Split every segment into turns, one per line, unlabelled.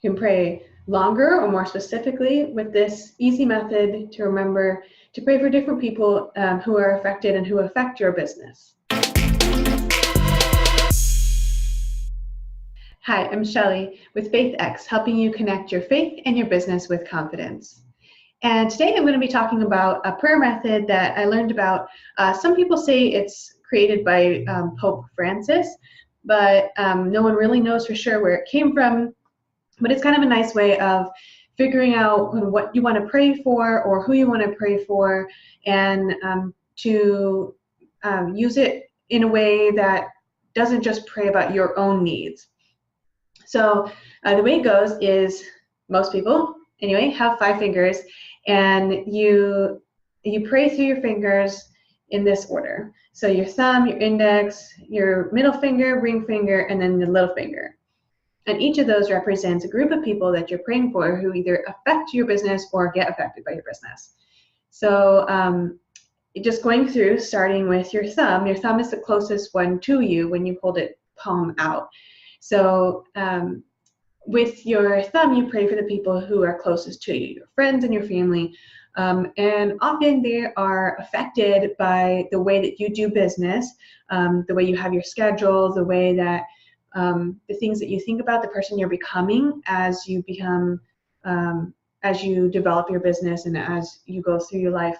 can pray longer or more specifically with this easy method to remember to pray for different people who are affected and who affect your business. Hi, I'm Shelly with FaithX, helping you connect your faith and your business with confidence. And today I'm going to be talking about a prayer method that I learned about. Some people say it's created by Pope Francis, but no one really knows for sure where it came from. But it's kind of a nice way of figuring out what you want to pray for or who you want to pray for, and to use it in a way that doesn't just pray about your own needs. So the way it goes is most people, anyway, have 5 fingers, and you pray through your fingers in this order. So your thumb, your index, your middle finger, ring finger, and then the little finger. And each of those represents a group of people that you're praying for who either affect your business or get affected by your business. So just going through, starting with your thumb is the closest one to you when you hold it palm out. So with your thumb, you pray for the people who are closest to you, your friends and your family. And often they are affected by the way that you do business, the way you have your schedule, the way that the things that you think about, the person you're becoming as you become, as you develop your business and as you go through your life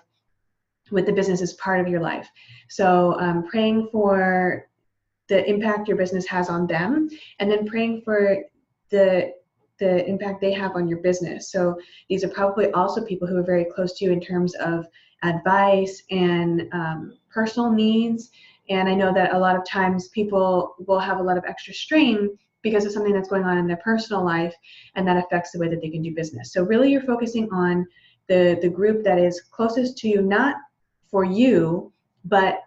with the business as part of your life. So praying for the impact your business has on them, and then praying for the impact they have on your business. So these are probably also people who are very close to you in terms of advice and personal needs. And I know that a lot of times people will have a lot of extra strain because of something that's going on in their personal life, and that affects the way that they can do business. So really you're focusing on the group that is closest to you, not for you, but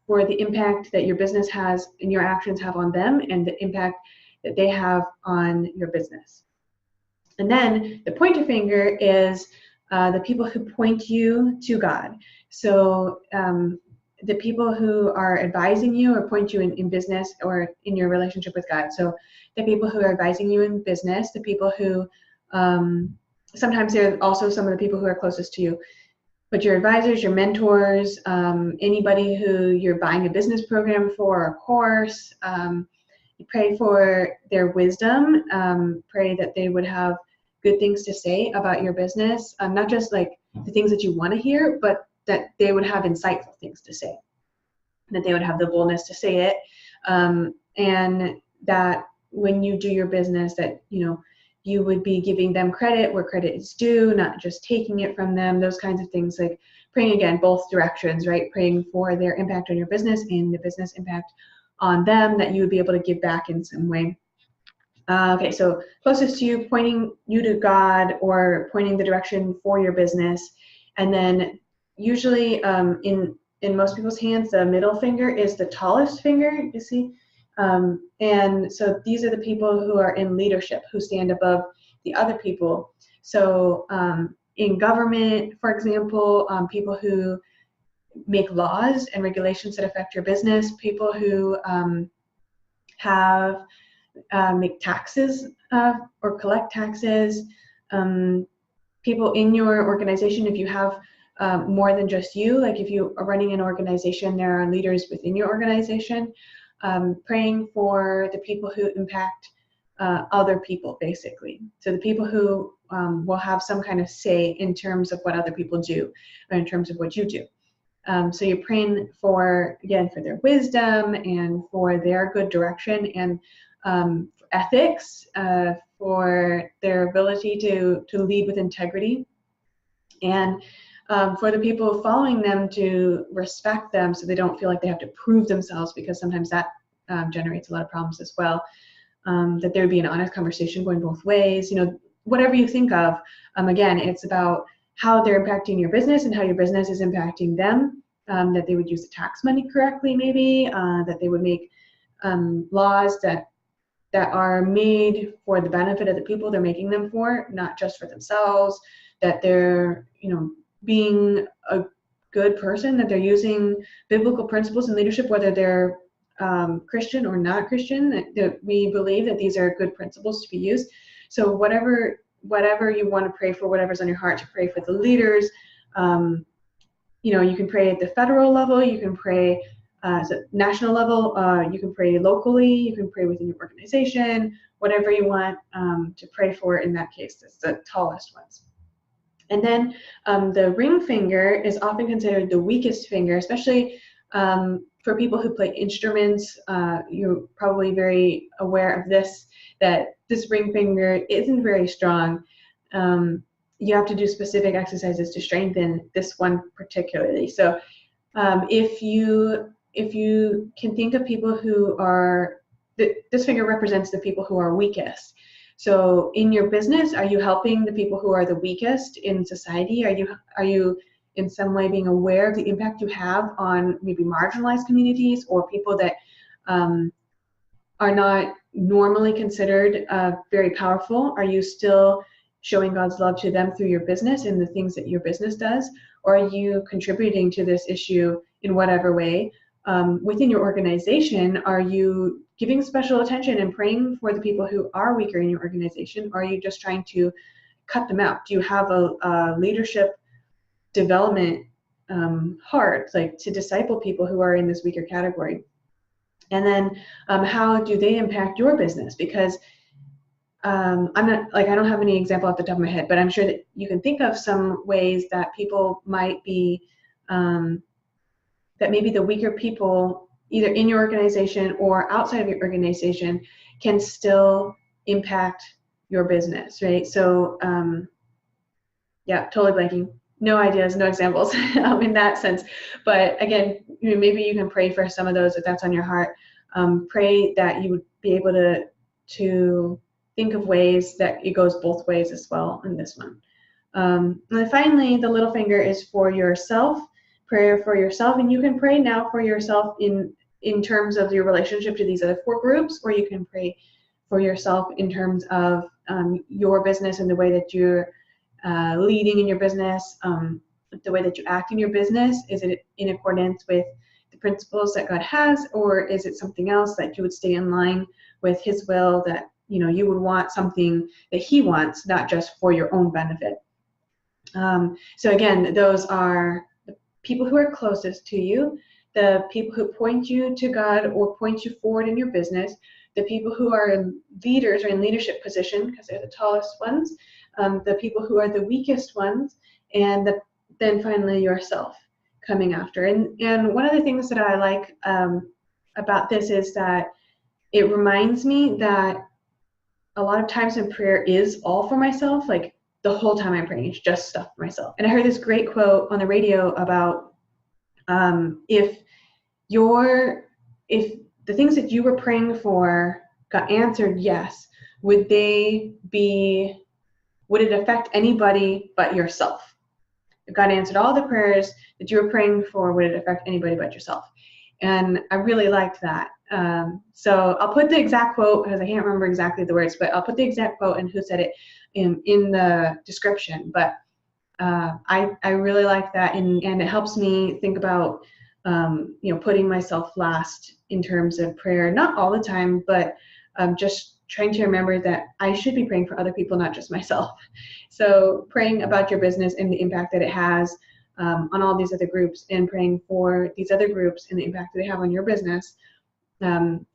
for the impact that your business has and your actions have on them, and the impact that they have on your business. And then the pointer finger is the people who point you to God. So the people who are advising you or point you in business or in your relationship with God. So the people who are advising you in business, the people who, sometimes they're also some of the people who are closest to you, but your advisors, your mentors, anybody who you're buying a business program for, a course, you pray for their wisdom, pray that they would have good things to say about your business, not just like the things that you want to hear, but that they would have insightful things to say, that they would have the boldness to say it, and that when you do your business, that you would be giving them credit where credit is due, not just taking it from them, those kinds of things. Like praying, again, both directions, right? Praying for their impact on your business and the business impact on them, that you would be able to give back in some way. Okay, so closest to you, pointing you to God or pointing the direction for your business. And then usually in most people's hands, the middle finger is the tallest finger, you see? And so these are the people who are in leadership, who stand above the other people. So in government, for example, people who make laws and regulations that affect your business, people who make taxes or collect taxes, people in your organization, if you have more than just you, like if you are running an organization, there are leaders within your organization, praying for the people who impact other people, basically. So the people who will have some kind of say in terms of what other people do, or in terms of what you do. So you're praying for, again, for their wisdom and for their good direction, and for ethics, for their ability to lead with integrity, and for the people following them to respect them so they don't feel like they have to prove themselves, because sometimes that generates a lot of problems as well. That there would be an honest conversation going both ways, whatever you think of. Again, it's about how they're impacting your business and how your business is impacting them, that they would use the tax money correctly, maybe, that they would make laws that are made for the benefit of the people they're making them for, not just for themselves, that they're, being a good person, that they're using biblical principles in leadership, whether they're Christian or not Christian, that we believe that these are good principles to be used. So whatever you want to pray for, whatever's on your heart to pray for the leaders. You can pray at the federal level, you can pray at the national level, you can pray locally, you can pray within your organization, whatever you want to pray for in that case. That's the tallest ones. And then the ring finger is often considered the weakest finger, especially for people who play instruments. You're probably very aware of this, that this ring finger isn't very strong. You have to do specific exercises to strengthen this one particularly. So if you can think of people who are, this finger represents the people who are weakest. So in your business, are you helping the people who are the weakest in society? Are you in some way being aware of the impact you have on maybe marginalized communities or people that are not normally considered very powerful? Are you still showing God's love to them through your business and the things that your business does? Or are you contributing to this issue in whatever way? Within your organization, are you giving special attention and praying for the people who are weaker in your organization? Or are you just trying to cut them out? Do you have a leadership development heart, like to disciple people who are in this weaker category? And then how do they impact your business? Because I don't have any example off the top of my head, but I'm sure that you can think of some ways that people might be, that maybe the weaker people, either in your organization or outside of your organization, can still impact your business, right? So, yeah, totally blanking. No ideas, no examples in that sense. But again, maybe you can pray for some of those if that's on your heart. Pray that you would be able to think of ways that it goes both ways as well in this one. And then finally, the little finger is for yourself, prayer for yourself. And you can pray now for yourself in terms of your relationship to these other 4 groups, or you can pray for yourself in terms of your business and the way that you're leading in your business, the way that you act in your business. Is it in accordance with the principles that God has, or is it something else that you would stay in line with His will, that you would want something that He wants, not just for your own benefit? So again, those are the people who are closest to you, the people who point you to God or point you forward in your business, the people who are leaders or in leadership position, because they're the tallest ones, the people who are the weakest ones, and then finally yourself coming after. And one of the things that I like about this is that it reminds me that a lot of times in prayer is all for myself, like the whole time I'm praying, it's just stuff for myself. And I heard this great quote on the radio about if the things that you were praying for got answered yes, would it affect anybody but yourself? If God answered all the prayers that you were praying for, would it affect anybody but yourself? And I really liked that. So I'll put the exact quote, because I can't remember exactly the words, but I'll put the exact quote and who said it in the description. But I really like that, and it helps me think about putting myself last in terms of prayer. Not all the time, but just trying to remember that I should be praying for other people, not just myself. So praying about your business and the impact that it has on all these other groups, and praying for these other groups and the impact that they have on your business.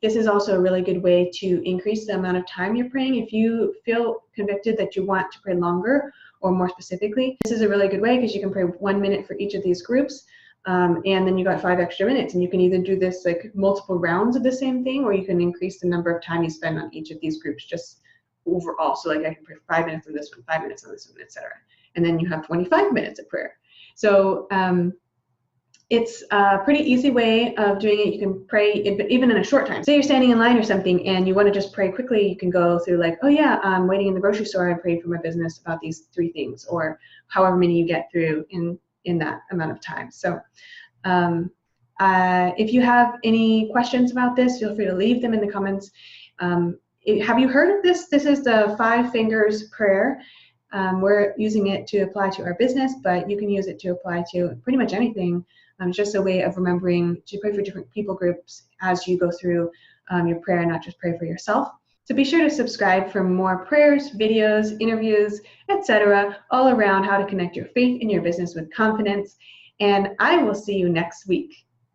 This is also a really good way to increase the amount of time you're praying. If you feel convicted that you want to pray longer or more specifically, this is a really good way, because you can pray 1 minute for each of these groups, and then you got 5 extra minutes, and you can either do this like multiple rounds of the same thing, or you can increase the number of time you spend on each of these groups just overall. So like I can pray 5 minutes on this one, 5 minutes on this one, etc. And then you have 25 minutes of prayer. So it's a pretty easy way of doing it. You can pray even in a short time. Say you're standing in line or something and you want to just pray quickly, you can go through like, oh yeah, I'm waiting in the grocery store, I prayed for my business about these 3 things, or however many you get through in that amount of time. So if you have any questions about this, feel free to leave them in the comments. Have you heard of this? This is the 5 fingers prayer. We're using it to apply to our business, but you can use it to apply to pretty much anything. It's just a way of remembering to pray for different people groups as you go through your prayer, not just pray for yourself. So be sure to subscribe for more prayers, videos, interviews, etc., all around how to connect your faith and your business with confidence. And I will see you next week.